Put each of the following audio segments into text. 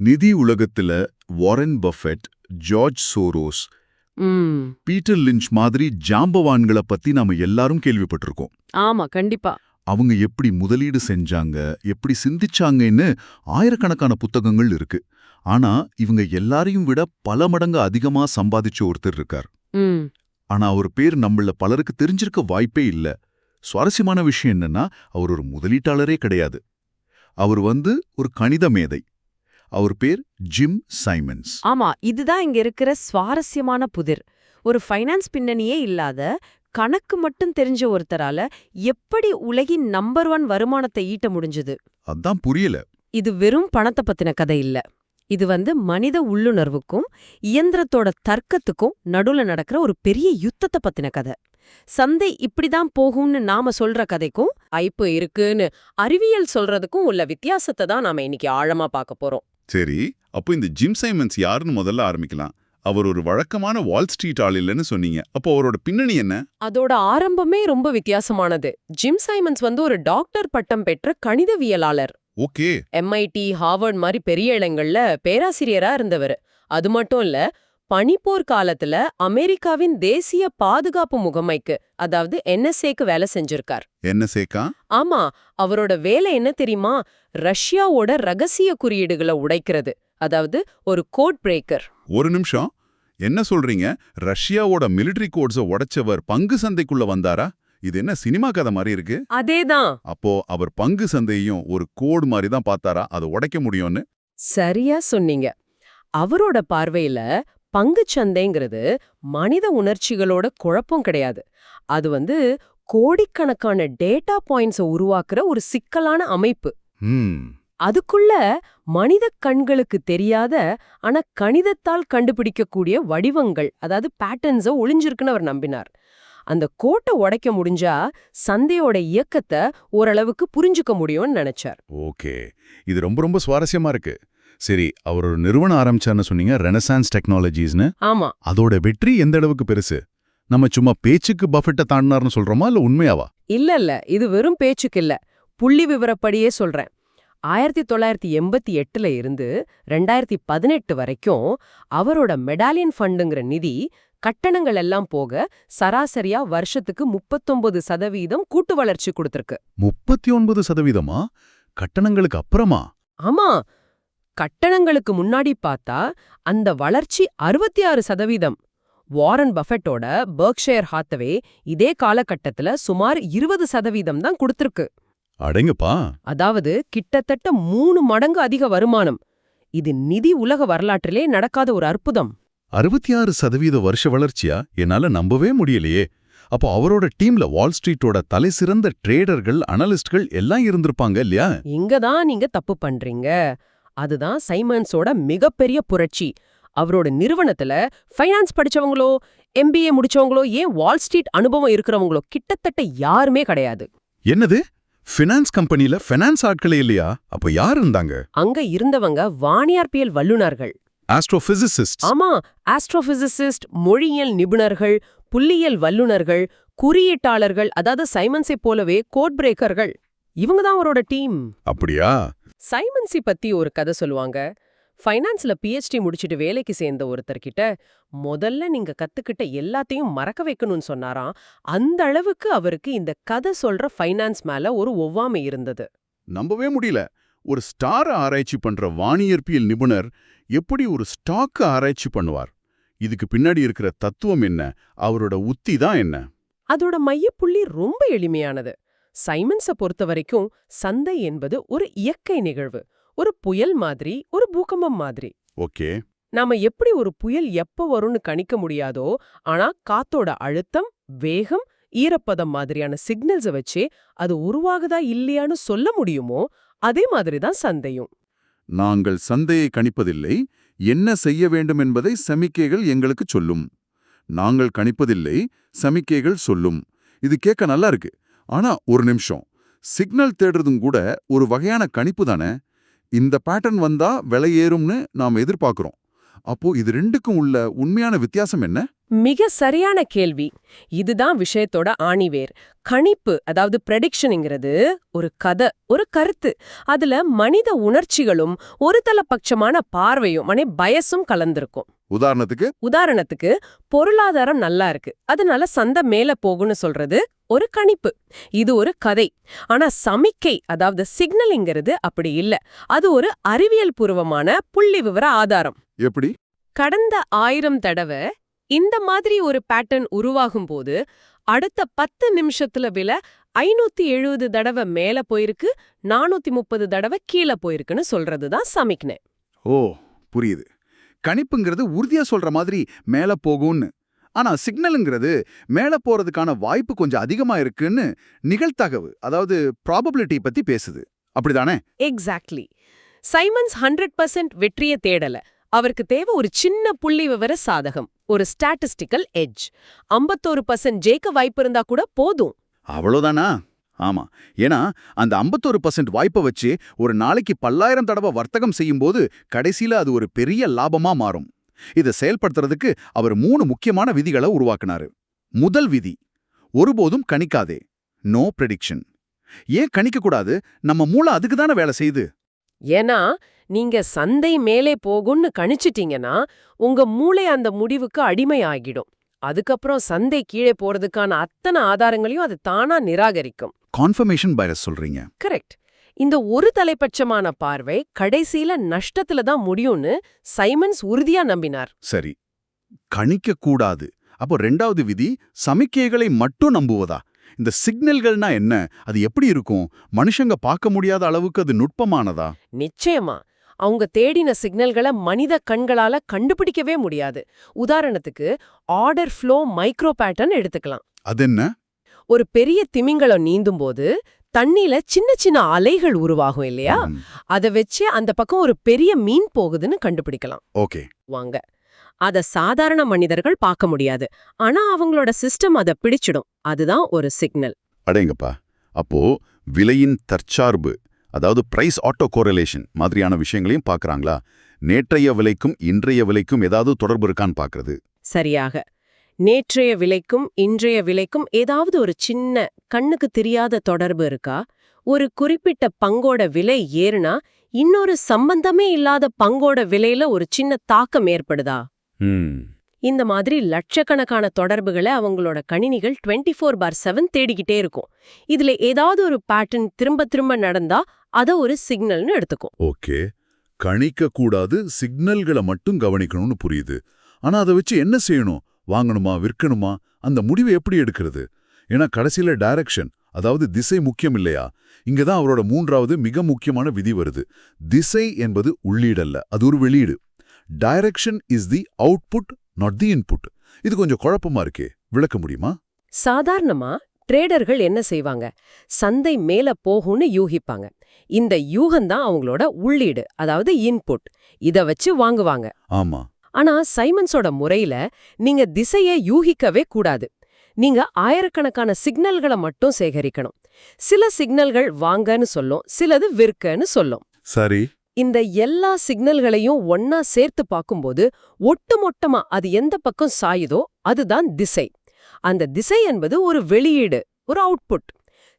நிதி உலகத்துல Warren Buffett, George Soros, Peter lynch மாதிரி ஜாம்பவான்களை பத்தி நாம எல்லாரும் கேள்விப்பட்டிருக்கோம். ஆமா, கண்டிப்பா. அவங்க எப்படி முதலீடு செஞ்சாங்க, எப்படி சிந்திச்சாங்கன்னு ஆயிரக்கணக்கான புத்தகங்கள் இருக்கு. ஆனா இவங்க எல்லாரையும் விட பல மடங்கு அதிகமா சம்பாதிச்ச ஒருத்தர் இருக்கார். ஆனா அவர் பேர் நம்மள பலருக்கு தெரிஞ்சிருக்க வாய்ப்பே இல்ல. சுவாரஸ்யமான விஷயம் என்னன்னா, அவர் ஒரு முதலீட்டாளரே கிடையாது. அவர் ஒரு கணித மேதை. அவர் பேர் ஜிம் சைமன்ஸ். ஆமா, இதுதான் இங்க இருக்கிற சுவாரஸ்யமான புதிர். ஒரு ஃபைனான்ஸ் பின்னணியே இல்லாத, கணக்கு மட்டும் தெரிஞ்ச ஒருத்தரால எப்படி உலகின் நம்பர் 1 வருமானத்தை ஈட்ட முடிஞ்சது? அதான் புரியல. இது வெறும் பணத்தை பத்தின கதை இல்ல. இது மனித உள்ளுணர்வுக்கும் இயந்திரத்தோட தர்க்கத்துக்கும் நடுவுல நடக்கிற ஒரு பெரிய யுத்தத்தை பத்தின கதை. சந்தை இப்படிதான் போகும்னு நாம சொல்ற கதைக்கும் ஐப்பு இருக்குன்னு அறிவியல் சொல்றதுக்கும் உள்ள வித்தியாசத்தை தான் நாம இன்னைக்கு ஆழமா பார்க்க போறோம். சரி, அப்போ இந்த ஜிம் சைமன்ஸ் யாருன்னு முதல்ல ஆரம்பிக்கலாம். அவர் ஒரு வழக்கமான வால் ஸ்ட்ரீட் ஆள் இல்லைன்னு சொன்னீங்க. அப்போ அவரோட பின்னணி என்ன? அதோட ஆரம்பமே ரொம்ப வித்தியாசமானது. ஜிம் சைமன்ஸ் ஒரு டாக்டர் பட்டம் பெற்ற கணிதவியலாளர். ஓகே. MIT, ஹார்வர்ட் மாதிரி பெரிய இடங்கள்ல பேராசிரியரா இருந்தவர். அது மட்டும் இல்ல, பனிப்போர் காலத்துல அமெரிக்காவின் தேசிய பாதுகாப்பு முகமைக்கு, அதாவது NSAக்கு வேலை செஞ்சிருக்கார். NSAக்கா? ஆமா, அவரோட வேலை என்ன தெரியுமா? ரஷ்யாவோட ரகசிய குறியீடுகளை உடைக்கிறது. அதாவது ஒரு கோட் பிரேக்கர். ஒரு நிமிஷம், என்ன சொல்றீங்க? ரஷ்யாவோட மிலிட்டரி கோட்ஸை உடைச்சவர் பங்கு சந்தைக்குள்ள வந்தாரா? இது என்ன சினிமா கதை மாதிரி இருக்கு? அதேதான். அப்போ அவர் பங்கு சந்தையும் ஒரு கோடு மாதிரி தான் பார்த்தாரா அதை உடைக்க முடியும்னு? சரியா சொன்னீங்க. அவரோட பார்வையில பங்குச் சந்தைங்கிறது மனித உணர்ச்சிகளோட குழப்பம் கிடையாது. அது கோடிக்கணக்கான டேட்டா பாயிண்ட்ஸை உருவாக்குற ஒரு சிக்கலான அமைப்பு. அதுக்குள்ள மனித கண்களுக்கு தெரியாத, ஆனா கணிதத்தால் கண்டுபிடிக்கக்கூடிய வடிவங்கள், அதாவது பேட்டர்ன்ஸை ஒளிஞ்சிருக்குன்னு அவர் நம்பினார். அந்த கோட்டை உடைக்க முடிஞ்சா சந்தையோட இயக்கத்தை ஓரளவுக்கு புரிஞ்சுக்க முடியும்னு நினைச்சார். ஓகே, இது ரொம்ப ரொம்ப சுவாரஸ்யமா இருக்கு. சரி, அவர் ஒரு நிறுவனம் ஆரம்பிச்சார்னு சொன்னீங்க, ரெனசான்ஸ் டெக்னாலஜிஸ்னு. ஆமா. அதோட வெற்றி எந்த அளவுக்கு பெருசு? நம்ம சும்மா பேச்சுக்கு பஃபெட்டை தாண்டினார்னு சொல்றோமா, இல்ல உண்மையாவா? இல்ல, இது வெறும் பேச்சுக்கு இல்ல, புள்ளி விவரப்படியே சொல்றேன். 1988ல இருந்து 2018 வரைக்கும் அவரோட மெடாலியன் ஃபண்டுங்கிற நிதி கட்டணங்கள் எல்லாம் போக சராசரியா வருஷத்துக்கு 39% கூட்டு வளர்ச்சி கொடுத்திருக்கு. 39%? கட்டணங்களுக்கு அப்புறமா? ஆமா, கட்டணங்களுக்கு முன்னாடி பார்த்தா அந்த வளர்ச்சி 66%. வாரன் பஃபெட்டோட பெர்க்ஷயர் ஹாத்தவே இதே காலகட்டத்துல சுமார் 20% தான் கொடுத்திருக்கு. அடங்கப்பா. அதாவது கிட்டத்தட்ட 3 மடங்கு அதிக வருமானம். இது நிதி உலக வரலாற்றிலே நடக்காத ஒரு அற்புதம். 66% வருஷ வளர்ச்சியா? என்னால நம்பவே முடியலையே. அப்போ அவரோட டீம்ல வால் ஸ்ட்ரீட்டோட தலை சிறந்த ட்ரேடர்கள், அனலிஸ்ட்கள் எல்லாம் இருந்திருப்பாங்க இல்லையா? இங்கதான் நீங்க தப்பு பண்றீங்க. அதுதான் சைமன்ஸோட மிகப்பெரிய புரட்சி. அவரோட நிறுவனத்துல ஃபைனான்ஸ் படிச்சவங்களோ, MBA முடிச்சவங்களோ, ஏன் வால் ஸ்ட்ரீட் அனுபவம் இருக்கிறவங்களோ கிட்டத்தட்ட யாருமே கிடையாது. என்னது? ஃபினான்ஸ் கம்பெனில ஃபைனான்ஸ் ஆட்களே இல்லையா? அப்ப யார் இருந்தாங்க? அங்க இருந்தவங்க வானியற்பியல் வல்லுநர்கள். ஆஸ்ட்ரோபிசிசிஸ்ட். ஆமா, ஆஸ்ட்ரோபிசிசிஸ்ட், மொழியியல் நிபுணர்கள், புள்ளியியல் வல்லுநர்கள், குறியீட்டாளர்கள், அதாவது சைமன்ஸை போலவே கோட் பிரேக்கர்கள். இவங்க தான் அவரோட டீம். அப்படியா? சைமன்ஸை பத்தி ஒரு கதை சொல்லுவாங்க. ஃபைனான்ஸ்ல PhD முடிச்சிட்டு வேலைக்கு சேர்ந்த ஒருத்தர்கிட்ட முதல்ல நீங்க கத்துக்கிட்ட எல்லாத்தையும் மறக்க வைக்கணும்னு சொன்னாராம். அந்த அளவுக்கு அவருக்கு இந்த கதை சொல்ற ஃபைனான்ஸ் மேல ஒரு ஒவ்வாமை இருந்தது. நம்பவே முடியல. ஒரு ஸ்டார் ஆராய்ச்சி பண்ற வானியற்பியல் நிபுணர் எப்படி ஒரு ஸ்டாக் ஆராய்ச்சி பண்ணுவார்? இதுக்கு பின்னாடி இருக்கிற தத்துவம் என்ன? அவரோட உத்தி தான் என்ன? அதோட மையப்புள்ளி ரொம்ப எளிமையானது. சைமன்ஸை பொறுத்த வரைக்கும் சந்தை என்பது ஒரு இயற்கை நிகழ்வு. ஒரு புயல் மாதிரி, ஒரு பூகம்பம் மாதிரி. ஓகே. நாம எப்படி ஒரு புயல் எப்ப வரும்னு கணிக்க முடியாதோ, ஆனா காத்தோட அழுத்தம், வேகம், ஈரப்பதம் மாதிரியான சிக்னல்ஸை வச்சு அது உருவாகுதா இல்லையான்னு சொல்ல முடியுமோ, அதே மாதிரிதான் சந்தையும். நாங்கள் சந்தையை கணிப்பதில்லை, என்ன செய்ய வேண்டும் என்பதை சமிக்கைகள் எங்களுக்கு சொல்லும். நாங்கள் கணிப்பதில்லை, சமிக்கைகள் சொல்லும். இது கேட்க நல்லா இருக்கு. ஆனா ஒரு நிமிஷம், சிக்னல் தேடுறதும் கூட ஒரு வகையான கணிப்பு தானே? இந்த பேட்டர்ன் வந்தா விலை ஏறும்னு நாம் எதிர்பார்க்கிறோம். அப்போ இது ரெண்டுக்கும் உள்ள உண்மையான வித்தியாசம் என்ன? மிக சரியான கேள்வி. இதுதான் விஷயத்தோட ஆணிவேர். கணிப்பு, அதாவது ப்ரெடிக்ஷனுங்கிறது ஒரு கதை, ஒரு கருத்து. அதுல மனித உணர்ச்சிகளும் ஒரு தலபட்சமான பார்வையும் பயசும் கலந்திருக்கும். உதாரணத்துக்கு பொருளாதாரம் நல்லா இருக்கு, அதனால சந்தை மேல போகும்னு சொல்றது ஒரு கணிப்பு. இது ஒரு கதை. ஆனா சமிக்கை, அதாவது சிக்னலிங்கிறது அப்படி இல்ல. அது ஒரு அறிவியல் பூர்வமான புள்ளி விவர ஆதாரம். எப்படி? கடந்த 1000 தடவை இந்த மாதிரி ஒரு பேட்டர்ன் உருவாகும் போது அடுத்த 10 நிமிஷத்துல விலை 570 தடவை மேல போயிருக்கு, 430 தடவை கீழே போயிருக்குன்னு சொல்றதுதான் சமிக்ஞை. ஓ, புரியுது. கணிப்புங்கிறது உறுதியா சொல்ற மாதிரி மேல போகும்னு. ஆனா சிக்னலுங்கிறது மேல போறதுக்கான வாய்ப்பு கொஞ்சம் அதிகமா இருக்குன்னு நிகழ்தகவு, அதாவது ப்ராபபிலிட்டி பத்தி பேசுது. அப்படிதானே? எக்ஸாக்ட்லி. சைமன்ஸ் 100% வெற்றியை தேடல. அவருக்கு தேவை ஒரு சின்ன புள்ளி விவர சாதகம், ஒரு ஸ்டாட்டிஸ்டிக்கல் எட்ஜ். 51% ஜெயிக்க வாய்ப்பு இருந்தா கூட போதும். அவ்வளோதானா? ஆமா. ஏன்னா அந்த 51% வாய்ப்பை வச்சு ஒரு நாளைக்கு 10,000 தடவை வர்த்தகம் செய்யும்போது கடைசியில அது ஒரு பெரிய லாபமா மாறும். இதை செயல்படுத்துறதுக்கு அவர் 3 முக்கியமான விதிகளை உருவாக்குனாரு. முதல் விதி, ஒருபோதும் கணிக்காதே. No prediction. ஏன் கணிக்கக்கூடாது? நம்ம மூளை அதுக்கு தானே வேலை செய்யுது. ஏன்னா நீங்க சந்தை மேலே போகும்னு கணிச்சிட்டீங்கன்னா உங்க மூளை அந்த முடிவுக்கு அடிமை ஆகிடும். அதுக்கப்புறம் சந்தை கீழே போறதுக்கான அத்தனை ஆதாரங்களையும் அது தானா நிராகரிக்கும். கான்ஃபர்மேஷன் பயாஸ் சொல்றீங்க. கரெக்ட். இந்த ஒரு தலைப்பட்சமான பார்வை கடைசியில நஷ்டத்துல தான் முடியும்னு சைமன்ஸ் உறுதியா நம்பினார். சரி, கணிக்க கூடாது. அப்போ 2வது விதி, சமிக்கைகளை மட்டும் நம்புவதா? இந்த சிக்னல்கள்னா என்ன? அது எப்படி இருக்கும்? மனுஷங்க பார்க்க முடியாத அளவுக்கு அது நுட்பமானதா? நிச்சயமா. அவங்க தேடின சிக்னல்களை மனித கண்களால கண்டுபிடிக்கவே முடியாது. உதாரணத்துக்கு ஆர்டர் ஃப்ளோ மைக்ரோ பேட்டர்ன் எடுத்துக்கலாம். அது என்ன? ஒரு பெரிய திமிங்கலம் நீந்தும் போது தண்ணியில சின்ன சின்ன அலைகள் உருவாகும் இல்லையா? அத வச்சு அந்த பக்கம் ஒரு பெரிய மீன் போகுதுன்னு கண்டுபிடிக்கலாம். ஓகே, வாங்க. அத சாதாரண மனிதர்கள் பார்க்க முடியாது. ஆனா அவங்களோட சிஸ்டம் அத பிடிச்சிடும். அதுதான் ஒரு சிக்னல். அடேங்கப்பா. அப்போ விலையின் தற்சார்பு, அதாவது பிரைஸ் ஆட்டோ கோரிலேஷன் மாதிரியான விஷயங்களையும் பார்க்கறாங்களா? நேற்றைய விலைக்கும் இன்றைய விலைக்கும் ஏதாவது தொடர்பு இருக்கான்னு பார்க்கறது. சரியாக. நேற்றைய விலைக்கும் இன்றைய விலைக்கும் ஏதாவது ஒரு சின்ன கண்ணுக்கு தெரியாத தொடர்பு இருக்கா? ஒரு குறிப்பிட்ட பங்கோட விலை ஏறுனா இன்னொரு சம்பந்தமே இல்லாத பங்கோட விலையில ஒரு சின்ன தாக்கம் ஏற்படுதா? இந்த மாதிரி லட்சக்கணக்கான தொடர்புகளை அவங்களோட கணினிகள் 24/7 தேடிக்கிட்டே இருக்கும். இதுல ஏதாவது ஒரு பேட்டர்ன் திரும்ப திரும்ப நடந்தா அத ஒரு சிக்னல்னு எடுத்துக்கும். ஓகே, கணிக்க கூடாது, சிக்னல்களை மட்டும் கவனிக்கணும்னு புரியுது. ஆனா அதை வச்சு என்ன செய்யணும்? வாங்கணுமா, விற்கணுமா? அந்த முடிவை எப்படி எடுக்கிறது? ஏன்னா கடைசியில டைரக்ஷன், அதாவது திசை முக்கியம் இல்லையா? இங்கதான் அவரோட 3வது மிக முக்கியமான விதி வருது. திசை என்பது உள்ளீடல்ல, அது ஒரு வெளியீடு. Direction is the output, not the input. இது கொஞ்சம் குழப்பமா இருக்கே, விளக்க முடியுமா? சாதாரணமா ட்ரேடர்கள் என்ன செய்வாங்க? சந்தை மேல போகும்னு யூகிப்பாங்க. இந்த யூகம்தான் அவங்களோட உள்ளீடு, அதாவது இன்புட். இத வச்சு வாங்குவாங்க. ஆமா. ஆனா சைமன்ஸோட முறையில நீங்க திசையை யூகிக்கவே கூடாது. நீங்க ஆயிரக்கணக்கான சிக்னல்களை மட்டும் சேகரிக்கணும். சில சிக்னல்கள் வாங்கன்னு சொல்லும், சிலது விற்கன்னு சொல்லும். சரி. இந்த எல்லா சிக்னல்களையும் ஒன்னா சேர்த்து பார்க்கும்போது ஒட்டுமொத்தமா அது எந்த பக்கம் சாயுதோ அதுதான் திசை. அந்த திசை என்பது ஒரு வெளியீடு, ஒரு அவுட்புட்.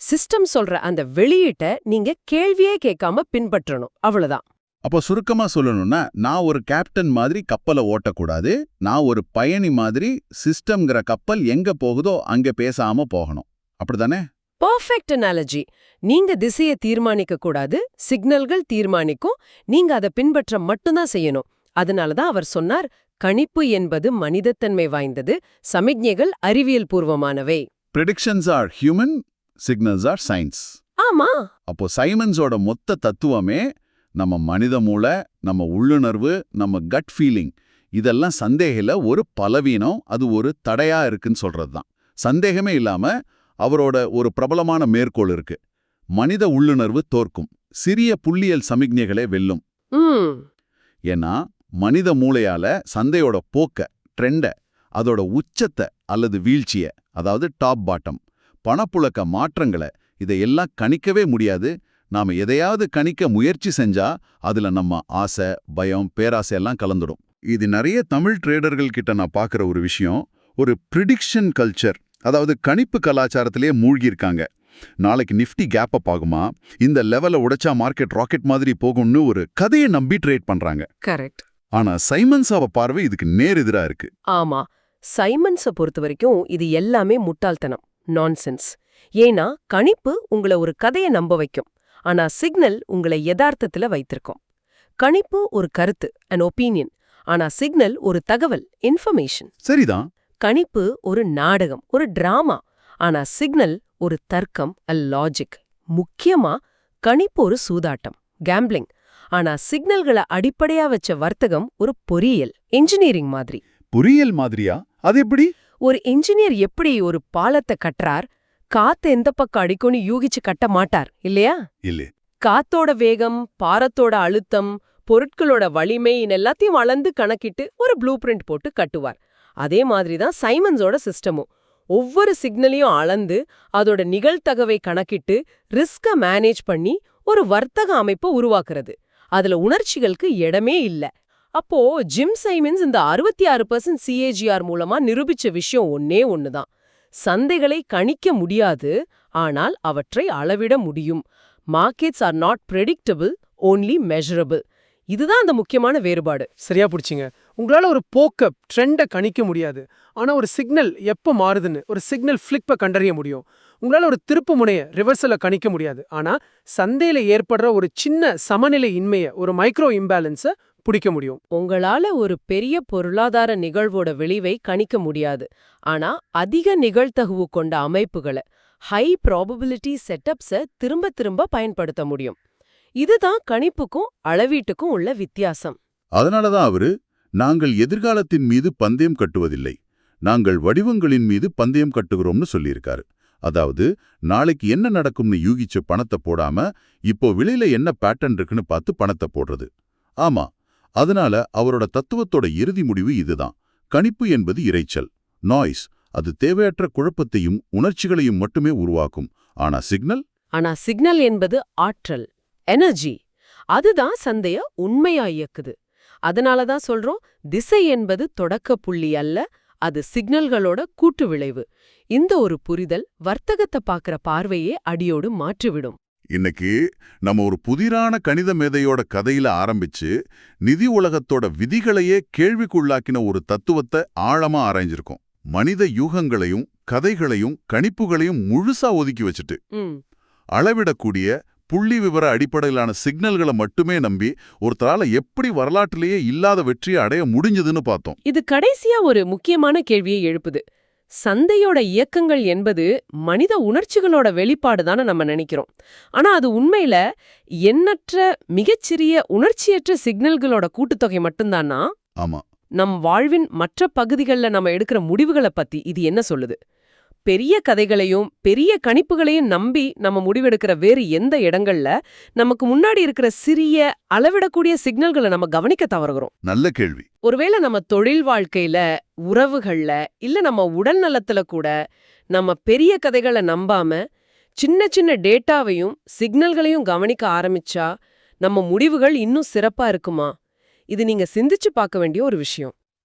சிஸ்டம் சொல்ற அந்த வெளியீட்டை நீங்க கேள்வியே கேட்காம பின்பற்றணும், அவ்வளவுதான். அப்போ சுருக்கமா சொல்லணும்னா, நான் ஒரு கேப்டன் மாதிரி கப்பலை ஓட்டக்கூடாது. நான் ஒரு பயணி மாதிரி சிஸ்டம்ங்கிற கப்பல் எங்க போகுதோ அங்க பேசாம போகணும். அப்படிதானே? Perfect analogy. நீங்க திசையை தீர்மானிக்க கூடாது, சிக்னல்கள் தீர்மானிக்கும். நீங்க அதை பின்பற்ற மட்டும்தான் செய்யணும். அதனாலதான் அவர் சொன்னார், கணிப்பு என்பது மனிதத்தன்மை வாய்ந்தது, சமிக்ஞைகள் அறிவியல் பூர்வமானவை. Predictions are human, signals are science. ஆமா. அப்போ சைமன்ஸோட மொத்த தத்துவமே நம்ம மனித மூளை, நம்ம உள்ளுணர்வு, நம்ம கட் ஃபீலிங், இதெல்லாம் சந்தேகில ஒரு பலவீனம், அது ஒரு தடையா இருக்குன்னு சொல்றதுதான். சந்தேகமே இல்லாம அவரோட ஒரு பிரபலமான மேற்கோள் இருக்கு. மனித உள்ளுணர்வு தோற்கும், சிறிய புள்ளியல் சமிக்ஞைகளே வெல்லும். ஏன்னா மனித மூளையால சந்தையோட போக்க, ட்ரெண்ட, அதோட உச்சத்தை அல்லது வீழ்ச்சிய, அதாவது டாப் பாட்டம், பணப்புழக்க மாற்றங்களை, இதையெல்லாம் கணிக்கவே முடியாது. நாம எதையாவது கணிக்க முயற்சி செஞ்சா அதுல நம்ம ஆசை, பயம், பேராசை எல்லாம் கலந்துடும். இது நிறைய தமிழ் ட்ரேடர்கள் கிட்ட நான் பார்க்குற ஒரு விஷயம். ஒரு ப்ரிடிக்ஷன் கல்ச்சர், அதாவது கணிப்பு கலாச்சாரத்திலேயே மூழ்கி இருக்காங்க. நாளைக்கு நிஃப்டி கேப் அப் ஆகுமா, இந்த லெவலை உடைச்சா மார்க்கெட் ராக்கெட் மாதிரி போகும்னு ஒரு கதையை நம்பி ட்ரேட் பண்றாங்க. கரெக்ட். ஆனா சைமன்ஸாவ பார்வை இதுக்கு நேர் எதிரா இருக்கு. ஆமா, சைமன்ஸ பொறுத்த வரைக்கும் இது எல்லாமே முட்டாள்தனம், நான்சென்ஸ். ஏன்னா கணிப்பு உங்களை ஒரு கதையை நம்ப வைக்கும், ஆனா சிக்னல் உங்களை யதார்த்தத்துல வைத்திருக்கும். கணிப்பு ஒரு கருத்து, an ஒப்பீனியன், ஆனா சிக்னல் ஒரு தகவல், இன்ஃபர்மேஷன். சரிதான். கணிப்பு ஒரு நாடகம், ஒரு டிராமா, ஆனா சிக்னல் ஒரு தர்க்கம், a லாஜிக். முக்கியமா கணிப்பு ஒரு சூதாட்டம், கேம்பிளிங், ஆனா சிக்னல்களை அடிப்படையா வச்ச வர்த்தகம் ஒரு பொறியியல், இன்ஜினியரிங் மாதிரி. பொறியியல் மாதிரியா? அது எப்படி? ஒரு இன்ஜினியர் எப்படி ஒரு பாலத்தை கட்டுறார், காத்து எந்த பக்கம் அடிக்கும்னு யூகிச்சு கட்ட மாட்டார் இல்லையா? இல்ல. காத்தோட வேகம், பாரத்தோட அழுத்தம், பொருட்களோட வலிமை எல்லாத்தையும் அளந்து கணக்கிட்டு ஒரு ப்ளூ பிரிண்ட் போட்டு கட்டுவார். அதே மாதிரி தான் சைமன்ஸோட சிஸ்டமும். ஒவ்வொரு சிக்னலையும் அளந்து அதோட நிகழ்தகவை கணக்கிட்டு ரிஸ்க மேனேஜ் பண்ணி ஒரு வர்த்தக அமைப்பை உருவாக்குறது. அதுல உணர்ச்சிகளுக்கு இடமே இல்ல. அப்போ ஜிம் சைமன்ஸ் இந்த 66% CAGR மூலமா நிரூபிச்ச விஷயம் ஒன்னே ஒண்ணுதான். சந்தைகளை கணிக்க முடியாது, ஆனால் அவற்றை அளவிட முடியும். Markets R not predictable, only measurable. இதுதான் அந்த முக்கியமான வேறுபாடு. சரியா பிடிச்சிங்க. உங்களால ஒரு போக்க ட்ரெண்டை கணிக்க முடியாது, ஆனா ஒரு சிக்னல் எப்போ மாறுதுன்னு, ஒரு சிக்னல் ஃபிளிப்பை கண்டறிய முடியும். உங்களால ஒரு திருப்பு முனைய ரிவர்சலை கணிக்க முடியாது, ஆனா சந்தையில ஏற்படுற ஒரு சின்ன சமநிலை இன்மைய, ஒரு மைக்ரோ இம்பேலன்ஸை பிடிக்க முடியும். உங்களால ஒரு பெரிய பொருளாதார நிகழ்வோட விளைவை கணிக்க முடியாது, ஆனா அதிக நிகழ்தகவு கொண்ட அமைப்புகளை, ஹை ப்ராபபிலிட்டி செட்டப்ஸை திரும்ப திரும்ப பயன்படுத்த முடியும். இதுதான் கணிப்புக்கும் அளவீட்டுக்கும் உள்ள வித்தியாசம். அதனாலதான் அவரு, நாங்கள் எதிர்காலத்தின் மீது பந்தயம் கட்டுவதில்லை, நாங்கள் வடிவங்களின் மீது பந்தயம் கட்டுகிறோம்னு சொல்லியிருக்காரு. அதாவது நாளைக்கு என்ன நடக்கும்னு யூகிச்ச பணத்தை போடாம இப்போ விலையில என்ன பேட்டர்ன் இருக்குன்னு பார்த்து பணத்தை போடுறது. ஆமா, அதனால அவரோட தத்துவத்தோட இறுதி முடிவு இதுதான். கணிப்பு என்பது இரைச்சல், நாய்ஸ். அது தேவையற்ற குழப்பத்தையும் உணர்ச்சிகளையும் மட்டுமே உருவாக்கும். ஆனா சிக்னல் என்பது ஆற்றல், எனர்ஜி. அதுதான் சந்தைய உண்மையா இயக்குது. அதனாலதான் சொல்றோம், திசை என்பது தொடக்க புள்ளி அல்ல, அது சிக்னல்களோட கூட்டு விளைவு. இந்த ஒரு புரிதல் வர்த்தகத்தை பார்க்கிற பார்வையே அடியோடு மாற்றிவிடும். இன்னைக்கு நம்ம ஒரு புதிரான கணித மேதையோட கதையில ஆரம்பிச்சு நிதி உலகத்தோட விதிகளையே கேள்விக்குள்ளாக்கின ஒரு தத்துவத்தை ஆழமா ஆராய்ஞ்சிருக்கோம். மனித யூகங்களையும் கதைகளையும் கணிப்புகளையும் முழுசா ஒதுக்கி வச்சுட்டு அளவிடக்கூடிய புள்ளி விவர அடிப்படையிலான சிக்னல்களை மட்டுமே நம்பி ஒருத்தரால எப்படி வரலாற்றிலேயே இல்லாத வெற்றியை அடைய முடிஞ்சதுன்னு பார்த்தோம். இது கடைசியா ஒரு முக்கியமான கேள்வியை எழுப்புது. சந்தையோட இயக்கங்கள் என்பது மனித உணர்ச்சிகளோட வெளிப்பாடுதான்னு நம்ம நினைக்கிறோம். ஆனா அது உண்மையில எண்ணற்ற மிகச்சிறிய உணர்ச்சியற்ற சிக்னல்களோட கூட்டுத்தொகை மட்டும்தானா? ஆமா. நம் வாழ்வின் மற்ற பகுதிகளில் நம்ம எடுக்கிற முடிவுகளை பத்தி இது என்ன சொல்லுது? பெரிய கதைகளையும் பெரிய கணிப்புகளையும் நம்பி நம்ம முடிவெடுக்கிற வேறு எந்த இடங்கள்ல நமக்கு முன்னாடி இருக்கிற சிறிய அளவிடக்கூடிய சிக்னல்களை நம்ம கவனிக்க தவறுகிறோம்? நல்ல கேள்வி. ஒருவேளை நம்ம தொழில் வாழ்க்கையில, உறவுகள்ல, இல்ல நம்ம உடல் நலத்துல கூட நம்ம பெரிய கதைகளை நம்பாம சின்ன சின்ன டேட்டாவையும் சிக்னல்களையும் கவனிக்க ஆரம்பிச்சா நம்ம முடிவுகள் இன்னும் சிறப்பா இருக்குமா? இது நீங்க சிந்திச்சு பார்க்க வேண்டிய ஒரு விஷயம்.